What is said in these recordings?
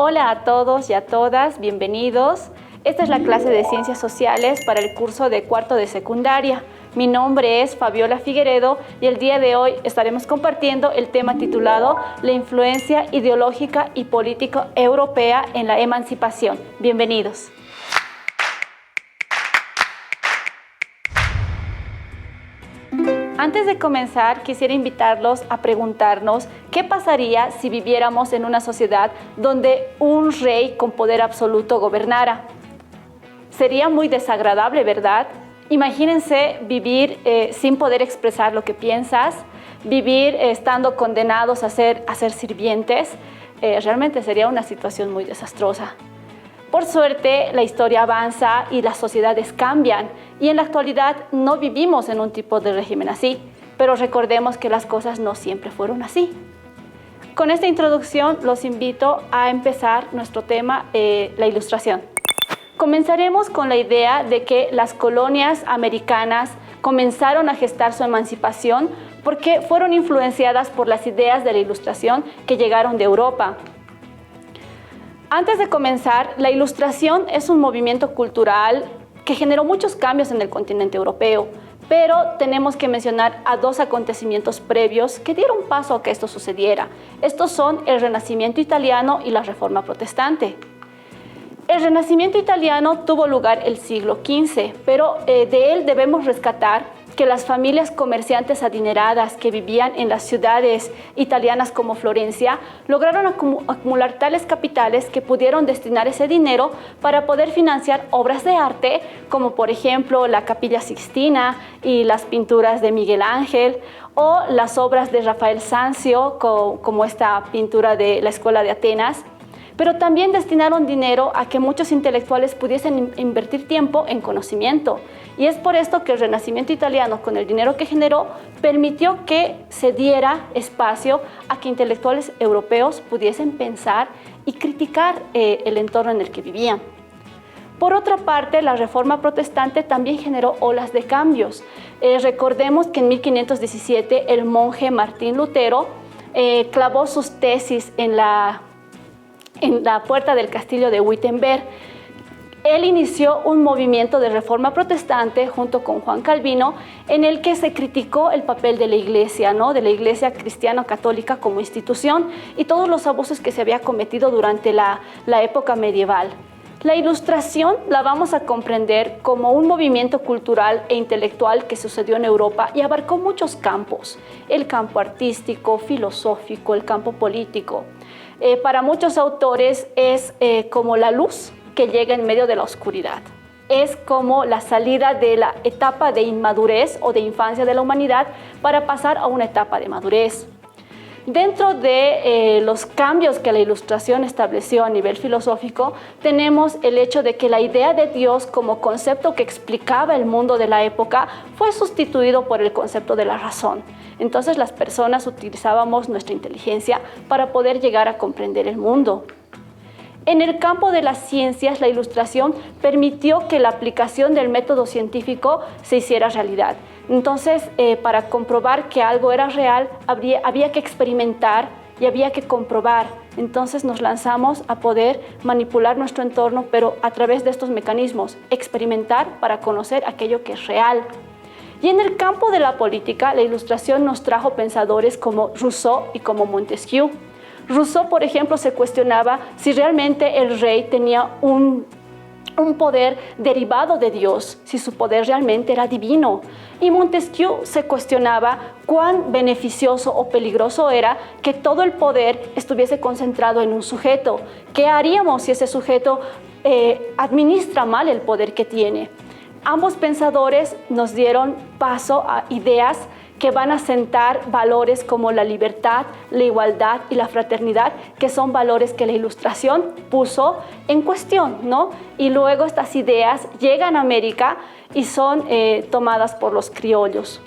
Hola a todos y a todas, bienvenidos. Esta es la clase de Ciencias Sociales para el curso de cuarto de secundaria. Mi nombre es Fabiola Figueredo y el día de hoy estaremos compartiendo el tema titulado La influencia ideológica y política europea en la emancipación. Bienvenidos. Antes de comenzar, quisiera invitarlos a preguntarnos qué pasaría si viviéramos en una sociedad donde un rey con poder absoluto gobernara. Sería muy desagradable, ¿verdad? Imagínense vivir sin poder expresar lo que piensas, vivir estando condenados a ser sirvientes. Realmente sería una situación muy desastrosa. Por suerte, la historia avanza y las sociedades cambian y en la actualidad no vivimos en un tipo de régimen así, pero recordemos que las cosas no siempre fueron así. Con esta introducción los invito a empezar nuestro tema, la Ilustración. Comenzaremos con la idea de que las colonias americanas comenzaron a gestar su emancipación porque fueron influenciadas por las ideas de la Ilustración que llegaron de Europa. Antes de comenzar, la Ilustración es un movimiento cultural que generó muchos cambios en el continente europeo, pero tenemos que mencionar a dos acontecimientos previos que dieron paso a que esto sucediera. Estos son el Renacimiento italiano y la Reforma protestante. El Renacimiento italiano tuvo lugar el siglo XV, pero de él debemos rescatar que las familias comerciantes adineradas que vivían en las ciudades italianas como Florencia lograron acumular tales capitales que pudieron destinar ese dinero para poder financiar obras de arte, como por ejemplo la Capilla Sixtina y las pinturas de Miguel Ángel, o las obras de Rafael Sanzio, como esta pintura de la Escuela de Atenas. Pero también destinaron dinero a que muchos intelectuales pudiesen invertir tiempo en conocimiento. Y es por esto que el Renacimiento italiano, con el dinero que generó, permitió que se diera espacio a que intelectuales europeos pudiesen pensar y criticar el entorno en el que vivían. Por otra parte, la Reforma protestante también generó olas de cambios. Recordemos que en 1517 el monje Martín Lutero clavó sus tesis en la puerta del castillo de Wittenberg. Él inició un movimiento de reforma protestante junto con Juan Calvino en el que se criticó el papel de la iglesia, de la iglesia cristiano-católica como institución y todos los abusos que se había cometido durante la época medieval. La Ilustración la vamos a comprender como un movimiento cultural e intelectual que sucedió en Europa y abarcó muchos campos: el campo artístico, filosófico, el campo político. Para muchos autores es como la luz que llega en medio de la oscuridad. Es como la salida de la etapa de inmadurez o de infancia de la humanidad para pasar a una etapa de madurez. Dentro de los cambios que la Ilustración estableció a nivel filosófico, tenemos el hecho de que la idea de Dios como concepto que explicaba el mundo de la época fue sustituido por el concepto de la razón. Entonces las personas utilizábamos nuestra inteligencia para poder llegar a comprender el mundo. En el campo de las ciencias, la Ilustración permitió que la aplicación del método científico se hiciera realidad. Entonces, para comprobar que algo era real, había que experimentar y había que comprobar. Entonces nos lanzamos a poder manipular nuestro entorno, pero a través de estos mecanismos, experimentar para conocer aquello que es real. Y en el campo de la política, la Ilustración nos trajo pensadores como Rousseau y como Montesquieu. Rousseau, por ejemplo, se cuestionaba si realmente el rey tenía un poder derivado de Dios, si su poder realmente era divino. Y Montesquieu se cuestionaba cuán beneficioso o peligroso era que todo el poder estuviese concentrado en un sujeto. ¿Qué haríamos si ese sujeto administra mal el poder que tiene? Ambos pensadores nos dieron paso a ideas que van a sentar valores como la libertad, la igualdad y la fraternidad, que son valores que la Ilustración puso en cuestión, Y luego estas ideas llegan a América y son tomadas por los criollos.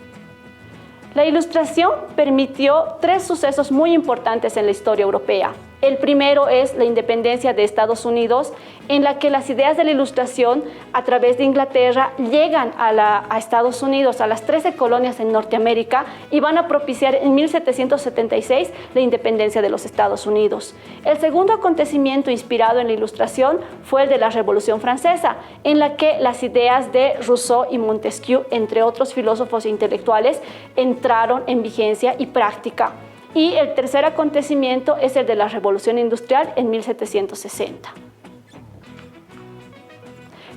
La Ilustración permitió tres sucesos muy importantes en la historia europea. El primero es la independencia de Estados Unidos, en la que las ideas de la Ilustración a través de Inglaterra llegan a Estados Unidos, a las 13 colonias en Norteamérica, y van a propiciar en 1776 la independencia de los Estados Unidos. El segundo acontecimiento inspirado en la Ilustración fue el de la Revolución Francesa, en la que las ideas de Rousseau y Montesquieu, entre otros filósofos e intelectuales, entraron en vigencia y práctica. Y el tercer acontecimiento es el de la Revolución Industrial en 1760.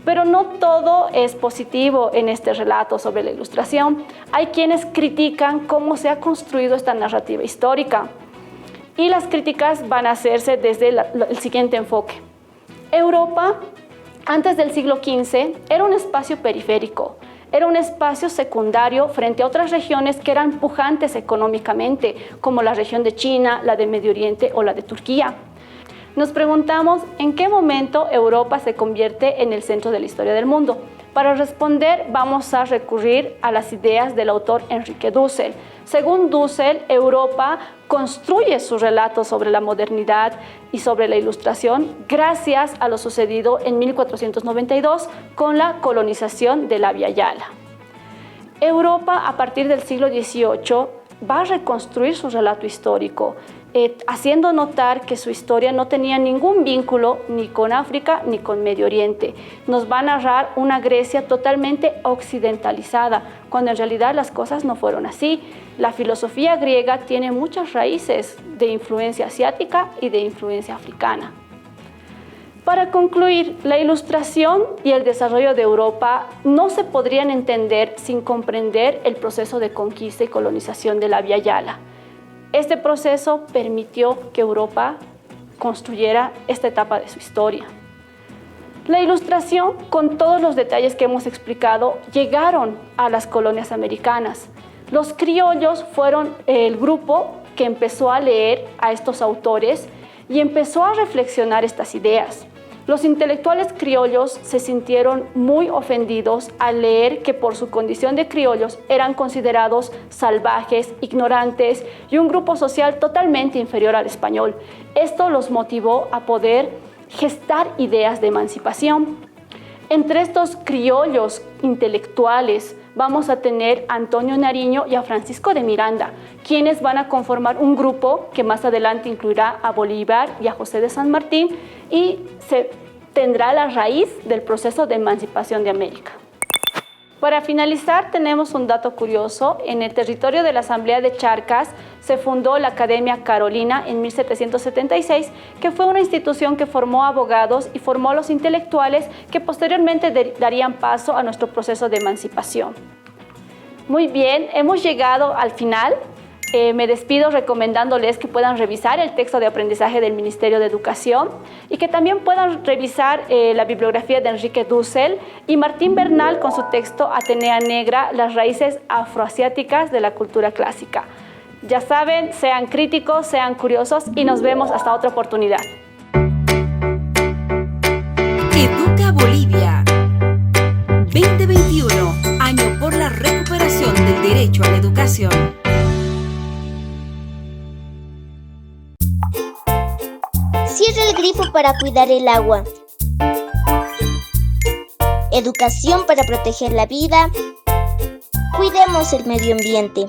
Pero no todo es positivo en este relato sobre la Ilustración. Hay quienes critican cómo se ha construido esta narrativa histórica. Y las críticas van a hacerse desde el siguiente enfoque. Europa, antes del siglo XV, era un espacio periférico. Era un espacio secundario frente a otras regiones que eran pujantes económicamente, como la región de China, la de Medio Oriente o la de Turquía. Nos preguntamos en qué momento Europa se convierte en el centro de la historia del mundo. Para responder, vamos a recurrir a las ideas del autor Enrique Dussel. Según Dussel, Europa construye su relato sobre la modernidad y sobre la Ilustración gracias a lo sucedido en 1492 con la colonización de la Via Yala. Europa, a partir del siglo XVIII, va a reconstruir su relato histórico, haciendo notar que su historia no tenía ningún vínculo ni con África ni con Medio Oriente. Nos va a narrar una Grecia totalmente occidentalizada, cuando en realidad las cosas no fueron así. La filosofía griega tiene muchas raíces de influencia asiática y de influencia africana. Para concluir, la Ilustración y el desarrollo de Europa no se podrían entender sin comprender el proceso de conquista y colonización de la Via Yala. Este proceso permitió que Europa construyera esta etapa de su historia. La Ilustración, con todos los detalles que hemos explicado, llegaron a las colonias americanas. Los criollos fueron el grupo que empezó a leer a estos autores y empezó a reflexionar estas ideas. Los intelectuales criollos se sintieron muy ofendidos al leer que por su condición de criollos eran considerados salvajes, ignorantes y un grupo social totalmente inferior al español. Esto los motivó a poder gestar ideas de emancipación. Entre estos criollos intelectuales vamos a tener a Antonio Nariño y a Francisco de Miranda, quienes van a conformar un grupo que más adelante incluirá a Bolívar y a José de San Martín y se tendrá la raíz del proceso de emancipación de América. Para finalizar, tenemos un dato curioso. En el territorio de la Asamblea de Charcas se fundó la Academia Carolina en 1776, que fue una institución que formó abogados y formó a los intelectuales que posteriormente darían paso a nuestro proceso de emancipación. Muy bien, hemos llegado al final. Me despido recomendándoles que puedan revisar el texto de aprendizaje del Ministerio de Educación y que también puedan revisar la bibliografía de Enrique Dussel y Martín Bernal con su texto Atenea Negra, las raíces afroasiáticas de la cultura clásica. Ya saben, sean críticos, sean curiosos y nos vemos hasta otra oportunidad. Educa Bolivia 2021, año por la recuperación del derecho a la educación. Cierra el grifo para cuidar el agua. Educación para proteger la vida. Cuidemos el medio ambiente.